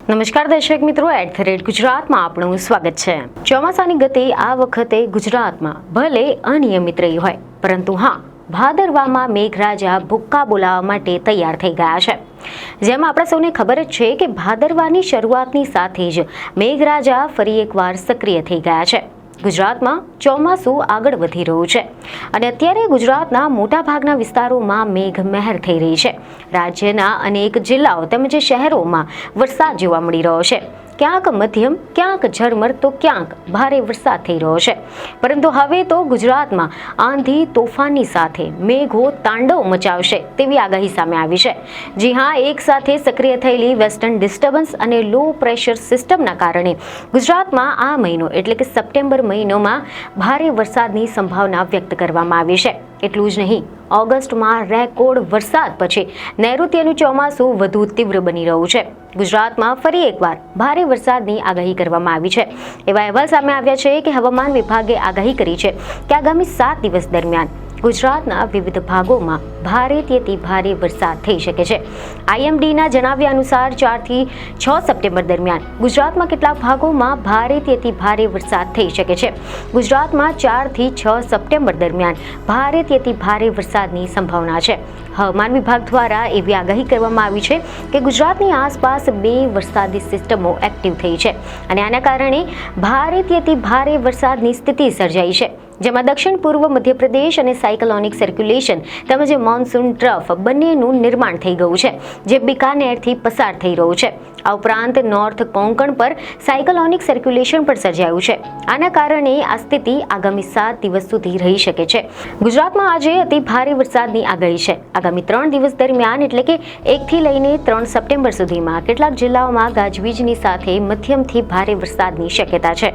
નમસ્કાર દર્શક મિત્રો, @ગુજરાતમાં આપનું સ્વાગત છે। ચોમાસાની ગતિ આ વખતે ગુજરાતમાં ભલે અનિયમિત રહી હોય, પરંતુ ભાદરવામાં મેઘરાજા ભૂક્કા બોલાવવા માટે તૈયાર થઈ ગયા છે। જેમ આપણા સૌને ખબર જ છે કે ભાદરવાની શરૂઆતની સાથે જ મેઘરાજા ફરી એકવાર સક્રિય થઈ ગયા છે। ગુજરાતમાં ચોમાસું આગળ વધી રહ્યું છે અને અત્યારે ગુજરાતના મોટાભાગના વિસ્તારોમાં મેઘમહેર થઈ રહી છે। રાજ્યના અનેક જિલ્લાઓ તેમજ શહેરોમાં વરસાદ જોવા મળી રહ્યો છે। ક્યાંક મધ્યમ, ક્યાંક ઝરમર તો ક્યાંક ભારે વરસાદ થઈ રહ્યો છે। પરંતુ હવે તો ગુજરાતમાં આંધી તોફાનની સાથે મેઘો તાંડવ મચાવશે તેવી આગાહી સામે આવી છે। જી હા, એક સાથે સક્રિય થયેલી વેસ્ટર્ન ડિસ્ટર્બન્સ અને લો પ્રેશર સિસ્ટમના કારણે ગુજરાતમાં આ મહિનો એટલે કે સપ્ટેમ્બર મહિનોમાં ભારે વરસાદની સંભાવના વ્યક્ત કરવામાં આવી છે। એટલું જ નહીં, ઓગસ્ટમાં રેકોર્ડ વરસાદ પછી નૈઋત્યનું ચોમાસું વધુ તીવ્ર બની રહ્યું છે। ગુજરાતમાં ફરી એકવાર ભારે વરસાદની આગાહી કરવામાં આવી છે। એવા અહેવાલ સામે આવ્યા છે કે હવામાન વિભાગે આગાહી કરી છે કે આગામી 7 દિવસ દરમિયાન ગુજરાતના વિવિધ ભાગોમાં ભારેથી અતિ ભારે વરસાદ થઈ શકે છે। IMDના જણાવ્યા અનુસાર 4 થી 6 સપ્ટેમ્બર દરમિયાન ગુજરાતમાં કેટલાક ભાગોમાં ભારેથી અતિ ભારે વરસાદ થઈ શકે છે। ગુજરાતમાં 4 થી 6 સપ્ટેમ્બર દરમિયાન ભારેથી અતિ ભારે વરસાદની સંભાવના છે। હવામાન વિભાગ દ્વારા એવી આગાહી કરવામાં આવી છે કે ગુજરાતની આસપાસ 2 વરસાદી સિસ્ટમો એક્ટિવ થઈ છે અને આના કારણે ભારેથી અતિ ભારે વરસાદની સ્થિતિ સર્જાઈ છે, જેમાં દક્ષિણ પૂર્વ મધ્યપ્રદેશ અને સાયક્લોનિક સર્ક્યુલેશન તેમજ મોન્સૂન ટ્રફ બંનેનું નિર્માણ થઈ ગયું છે, જે બિકાનેરથી પસાર થઈ રહ્યું છે। આ ઉપરાંત નોર્થ કોંકણ પર સાયક્લોનિક સર્ક્યુલેશન પણ સર્જાયું છે। આના કારણે આ સ્થિતિ આગામી 7 દિવસ સુધી રહી શકે છે। ગુજરાતમાં આજે અતિ ભારે વરસાદની આગાહી છે। આગામી 3 દિવસ દરમિયાન એટલે કે 1 થી લઈને 3 સપ્ટેમ્બર સુધીમાં કેટલાક જિલ્લાઓમાં ગાજવીજની સાથે મધ્યમથી ભારે વરસાદની શક્યતા છે,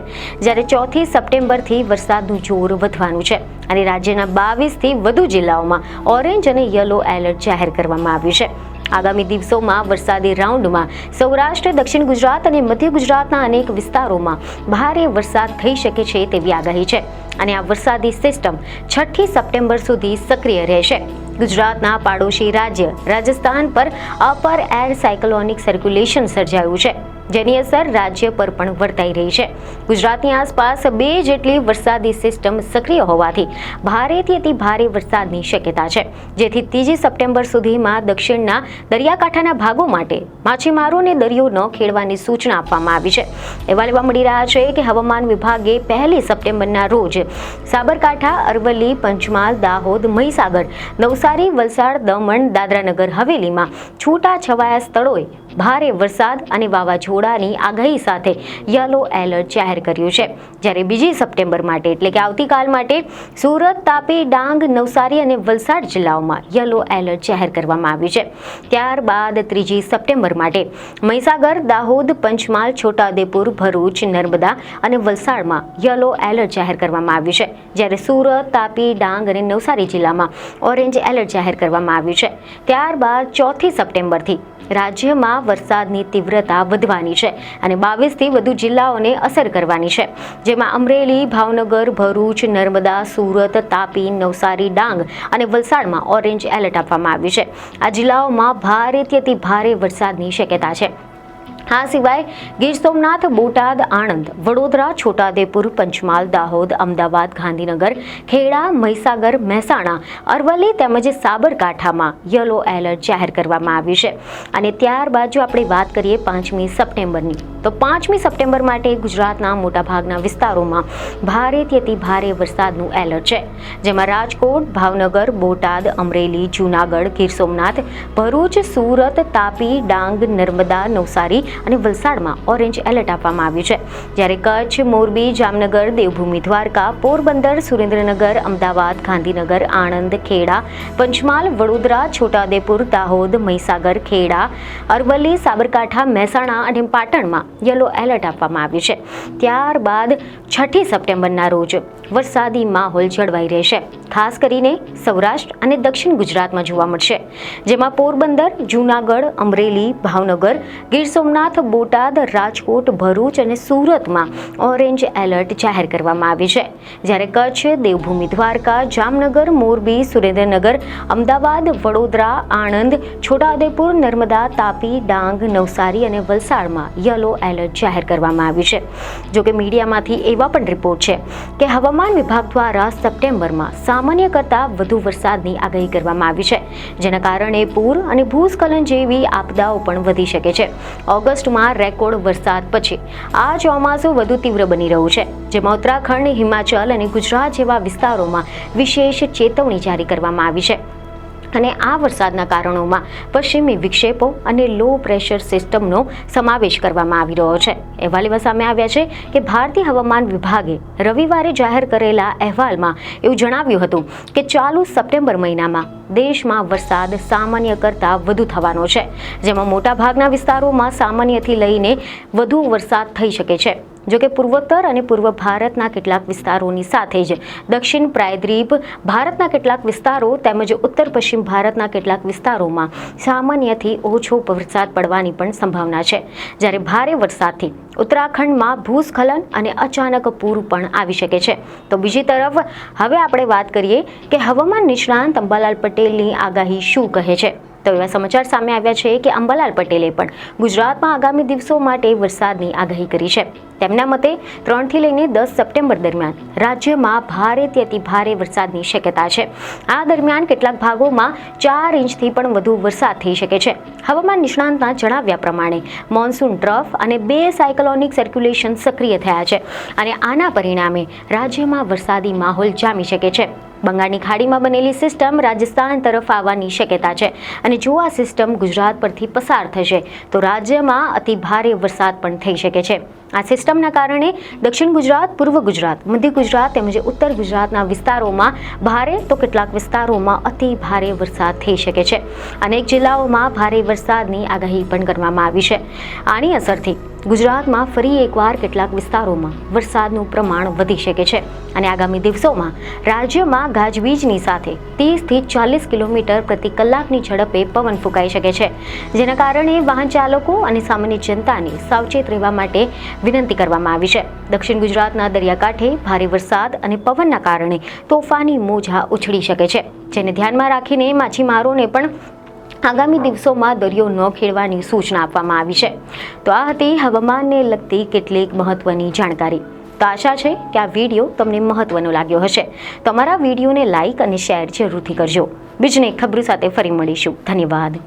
જ્યારે 4 સપ્ટેમ્બરથી વરસાદનું જોર વધવાનું છે અને રાજ્યના 22 થી વધુ જિલ્લાઓમાં ઓરેન્જ અને યલો એલર્ટ જાહેર કરવામાં આવ્યું છે। આગામી દિવસોમાં વરસાદી રાઉન્ડમાં સૌરાષ્ટ્ર, દક્ષિણ ગુજરાત અને મધ્ય ગુજરાતના અનેક વિસ્તારોમાં ભારે વરસાદ થઈ શકે છે તેવી આગાહી છે અને આ વરસાદી સિસ્ટમ 6 સપ્ટેમ્બર સુધી સક્રિય રહેશે। ગુજરાતના પાડોશી રાજ્ય રાજસ્થાન પર અપર એર સાયક્લોનિક સર્ક્યુલેશન સર્જાયું છે, જેની અસર રાજ્ય પર પણ વર્તાઈ રહી છે। ગુજરાતની આસપાસ 2 જેટલી વરસાદી સિસ્ટમ સક્રિય હોવાથી ભારેથી અતિ ભારે વરસાદની શક્યતા છે, જેથી 3 સપ્ટેમ્બર સુધીમાં દક્ષિણના દરિયાકાંઠાના ભાગો માટે માછીમારોને દરિયો ન ખેડવાની સૂચના આપવામાં આવી છે। અહેવાલ એવા મળી રહ્યા છે કે હવામાન વિભાગે 1 સપ્ટેમ્બરના રોજ સાબરકાંઠા, અરવલ્લી, પંચમહાલ, દાહોદ, મહીસાગર, નવસારી, વલસાડ, દમણ, દાદરાનગર હવેલીમાં છૂટાછવાયા સ્થળોએ ભારે વરસાદ અને વાવાઝોડાની આગાહી સાથે યલો એલર્ટ જાહેર કર્યું છે, જ્યારે 2 સપ્ટેમ્બર માટે એટલે કે આવતીકાલ માટે સુરત, તાપી, ડાંગ, નવસારી અને વલસાડ જિલ્લાઓમાં યલો એલર્ટ જાહેર કરવામાં આવ્યું છે। ત્યારબાદ 3 સપ્ટેમ્બર માટે મહીસાગર, દાહોદ, પંચમહાલ, છોટાઉદેપુર, ભરૂચ, નર્મદા અને વલસાડમાં યલો એલર્ટ જાહેર કરવામાં આવ્યું છે, જ્યારે સુરત, તાપી, ડાંગ અને નવસારી જિલ્લામાં ઓરેન્જ એલર્ટ જાહેર કરવામાં આવ્યું છે। ત્યારબાદ 4 સપ્ટેમ્બરથી રાજ્યમાં વરસાદની તીવ્રતા વધવાની છે અને 22 થી વધુ જિલ્લાઓને અસર કરવાની છે, જેમાં અમરેલી, ભાવનગર, ભરૂચ, નર્મદા, સુરત, તાપી, નવસારી, ડાંગ અને વલસાડમાં ઓરેન્જ એલર્ટ આપવામાં આવ્યું છે। આ જિલ્લાઓમાં ભારેથી અતિ ભારે વરસાદની શક્યતા છે। આ સિવાય ગીર સોમનાથ, બોટાદ, આણંદ, વડોદરા, છોટાઉદેપુર, પંચમહાલ, દાહોદ, અમદાવાદ, ગાંધીનગર, ખેડા, મહીસાગર, મહેસાણા, અરવલ્લી તેમજ સાબરકાંઠામાં યલો એલર્ટ જાહેર કરવામાં આવ્યું છે। અને ત્યારબાદ જો આપણે વાત કરીએ 5મી સપ્ટેમ્બરની, તો 5મી સપ્ટેમ્બર માટે ગુજરાતના મોટાભાગના વિસ્તારોમાં ભારેથી અતિ ભારે વરસાદનું એલર્ટ છે, જેમાં રાજકોટ, ભાવનગર, બોટાદ, અમરેલી, જૂનાગઢ, ગીર સોમનાથ, ભરૂચ, સુરત, તાપી, ડાંગ, નર્મદા, નવસારી અને વલસાડમાં ઓરેન્જ એલર્ટ આપવામાં આવ્યું છે, જ્યારે કચ્છ, મોરબી, જામનગર, દેવભૂમિ દ્વારકા, પોરબંદર, સુરેન્દ્રનગર, અમદાવાદ, ગાંધીનગર, આણંદ, ખેડા, પંચમહાલ, વડોદરા, છોટાઉદેપુર, દાહોદ, મહીસાગર, ખેડા, અરવલ્લી, સાબરકાંઠા, મહેસાણા અને પાટણમાં યલો એલર્ટ આપવામાં આવ્યું છે। ત્યારબાદ 6 સપ્ટેમ્બરના રોજ વરસાદી માહોલ જળવાઈ રહેશે, ખાસ કરીને સૌરાષ્ટ્ર અને દક્ષિણ ગુજરાતમાં જોવા મળશે, જેમાં પોરબંદર, જૂનાગઢ, અમરેલી, ભાવનગર, ગીર સોમનાથ, સોમનાથ, બોટાદ, રાજકોટ, ભરૂચ અને સુરતમાં ઓરેન્જ એલર્ટ જાહેર કરવામાં આવ્યું છે. જ્યારે કચ્છ, દેવભૂમિ દ્વારકા, જામનગર, મોરબી, સુરેન્દ્રનગર, અમદાવાદ, વડોદરા, આણંદ, છોટાઉદેપુર, નર્મદા, તાપી, ડાંગ, નવસારી અને વલસાડમાં યલો એલર્ટ જાહેર કરવામાં આવ્યું છે. જોકે મીડિયામાંથી એવા પણ રિપોર્ટ છે કે હવામાન વિભાગ દ્વારા સપ્ટેમ્બરમાં સામાન્ય કરતાં વધુ વરસાદની આગાહી કરવામાં આવી છે, જેના કારણે પૂર અને ભૂસ્ખલન જેવી આપદાઓ પણ વધી શકે છે. ઓગસ્ટમાં રેકોર્ડ વરસાદ પછી આ ચોમાસું વધુ તીવ્ર બની રહ્યું છે, જેમાં ઉત્તરાખંડ, હિમાચલ અને ગુજરાત જેવા વિસ્તારોમાં વિશેષ ચેતવણી જારી કરવામાં આવી છે. અને આ વરસાદના કારણોમાં પશ્ચિમી વિક્ષેપો અને લો પ્રેશર સિસ્ટમનો સમાવેશ કરવામાં આવી રહ્યો છે. અહેવાલ એવા સામે આવ્યા છે કે ભારતીય હવામાન વિભાગે રવિવારે જાહેર કરેલા અહેવાલમાં એવું જણાવ્યું હતું કે ચાલુ સપ્ટેમ્બર મહિનામાં દેશમાં વરસાદ સામાન્ય કરતાં વધુ થવાનો છે, જેમાં મોટાભાગના વિસ્તારોમાં સામાન્યથી લઈને વધુ વરસાદ થઈ શકે છે. જોકે પૂર્વોત્તર અને પૂર્વ ભારતના કેટલાક વિસ્તારોની સાથે જ દક્ષિણ પ્રાયદ્વીપ ભારતના કેટલાક વિસ્તારો તેમજ ઉત્તર પશ્ચિમ ભારતના કેટલાક વિસ્તારોમાં સામાન્યથી ઓછો વરસાદ પડવાની પણ સંભાવના છે. જ્યારે ભારે વરસાદથી ઉત્તરાખંડમાં ભૂસ્ખલન અને અચાનક પૂર પણ આવી શકે છે. તો બીજી તરફ હવે આપણે વાત કરીએ કે હવામાન નિષ્ણાંત અંબાલાલ પટેલની આગાહી શું કહે છે. તો એવા સમાચાર સામે આવ્યા છે કે અંબાલાલ પટેલે પણ ગુજરાતમાં આગામી દિવસો માટે વરસાદની આગાહી કરી છે. તેમના મતે 3 થી લઈને 10 સપ્ટેમ્બર દરમિયાન રાજ્યમાં ભારેથી અતિ ભારે વરસાદની શક્યતા છે. આ દરમિયાન કેટલાક ભાગોમાં 4 ઇંચથી પણ વધુ વરસાદ થઈ શકે છે. હવામાન નિષ્ણાંતના જણાવ્યા પ્રમાણે મોન્સૂન ટ્રફ અને 2 સાયક્લોનિક સર્ક્યુલેશન સક્રિય થયા છે અને આના પરિણામે રાજ્યમાં વરસાદી માહોલ જામી શકે છે. બંગાળની ખાડીમાં બનેલી સિસ્ટમ રાજસ્થાન તરફ આવવાની શક્યતા છે અને જો આ સિસ્ટમ ગુજરાત પરથી પસાર થશે તો રાજ્યમાં અતિ ભારે વરસાદ પણ થઈ શકે છે. આ સિસ્ટમના કારણે દક્ષિણ ગુજરાત, પૂર્વ ગુજરાત, મધ્ય ગુજરાત તેમજ ઉત્તર ગુજરાતના વિસ્તારોમાં ભારે તો કેટલાક વિસ્તારોમાં અતિ ભારે વરસાદ થઈ શકે છે. અનેક જિલ્લાઓમાં ભારે વરસાદની આગાહી પણ કરવામાં આવી છે. આની અસરથી ગુજરાતમાં ફરી એકવાર કેટલાક વિસ્તારોમાં વરસાદનું પ્રમાણ વધી શકે છે અને આગામી દિવસોમાં રાજ્યમાં ગાજવીજની સાથે 30 થી 40 કિલોમીટર પ્રતિ કલાકની ઝડપે પવન ફૂંકાઈ શકે છે, જેના કારણે વાહન ચાલકો અને સામાન્ય જનતાને સાવચેત રહેવા માટે વિનંતી કરવામાં આવી છે. દક્ષિણ ગુજરાતના દરિયાકાંઠે ભારે વરસાદ અને પવનના કારણે તોફાની મોજા ઉછળી શકે છે, જેને ધ્યાનમાં રાખીને માછીમારોને પણ આગામી દિવસોમાં દરિયો ન ખેડવાની સૂચના આપવામાં આવી છે. તો આ હતી હવામાનને લગતી કેટલીક મહત્વની જાણકારી. તો આશા છે કે આ વિડીયો તમને મહત્વનો લાગ્યો હશે. તમારા વિડીયોને લાઇક અને શેર જરૂરથી કરજો. બીજને ખબર સાથે ફરી મળીશું. ધન્યવાદ.